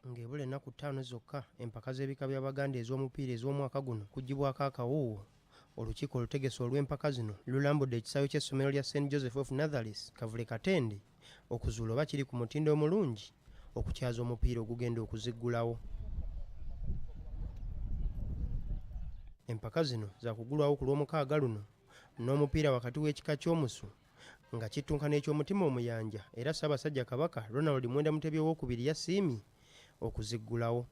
ng'ebula ennaku 5 zokka empaka z'ebika by'Abaganda ez'omupiira ez'omwaka guno kuggyibwako akawuuwo. Olukiiko olutegese olw'empaka zino lulambudde ekisaawe ky'essomero lya St. Joseph of Nazareth Kavule Katende okuzuula oba kiri ku mutindo omulungi okukyaza omupiira ogugenda okuziggulawo. Empaka zino zakuggulwawo ku lw'omukaga luno n'omupiira wakati w'ekika ky'omusu nga kittunkana eky'omutima omuyanja era Ssaabasajja Kabaka Ronald Muwenda Mutebi owookubiri yasiimye okuziggulawo.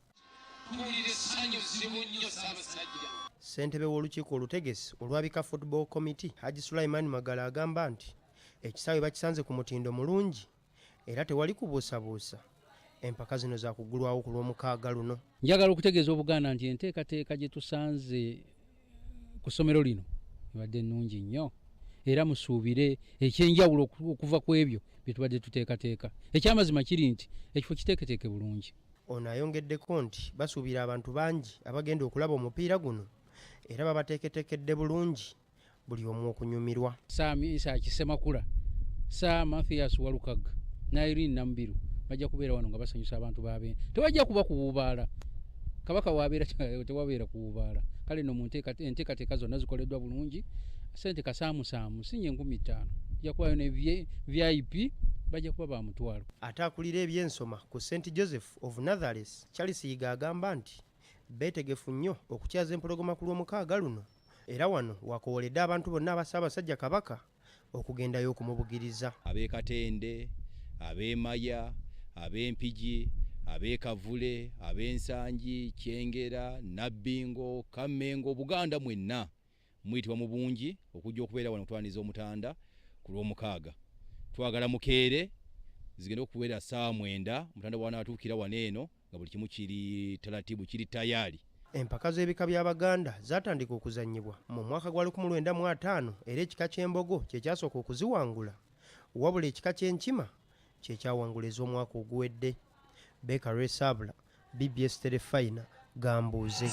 Ssentebe w'olukiiko olutegesi olwabika Football Committee Haji Sulaiman Magala agamba nti ekisaawe bakisanze ku mutindo mulungi era tewali kubuusabuusa. Empaka zino zakuggulwawo ku lw'omukaga luno. Njagala okutegeeza Obuganda nti enteekateeka gye tusanze ku ssomero lino ebadde nnungi nnyo era musuubire ekyenjawulo okuva ku ebyo bye tubadde tuteekateeka. Ekyamazima kiri nti ekifo kiteeketeeke bulungi. Ono ayongeddeko nti basuubira abantu bangi abagenda okulaba omupiira guno era babateeketeekedde bulungi buli omu okunyumirwa. Saamisa Kisemakula, Saa Mathias Walukaga, Irene Nambiru bajja kubeera wano nga basanyusa abantu babe. Tewajja kuba kuwubaala. Kabaka wabeera tewabeera kuwubaala. Kale no enteekateeka zonna zikoleddwa bulungi. Sente kasaamusaamu sinye 15,000. Jakubayo ne VIP bajja kuba ba mutwalo. Ate akulira ebyensoma ku St. Joseph of Nazareth Charles Yiga agamba nti beetegefu nnyo okukyaza empologoma ku lw'omukaga luno era wano wakooledde abantu bonna aba Ssaabasajja Kabaka okugendayo okumubugiriza. Ab'e Katende, ab'Emaya, ab'Empigi, ab'e Kavule, ab'Ensangi, Kyengera, Nabbingo, Kammengo, Buganda mwenna muyitibwa mu bungi okujja okubeera wano kutwaniza omutanda ku lw'omukaga. Twagala mukeere zigenda okubeera saa 9 omutanda bwana atuukira wano eno nga buli kimu kiri talatibu kiri tayali. Empaka z'ebika by'Abaganda zatandika okuzannyibwa mu mwaka gwa 1905 era ekika ky'embogo kye kyasooka okuziwangula wabula ekika ky'enkima kye kyawangula ez'omwaka oguwedde. Beka Resabla, BBS Telefina, Gambuuze.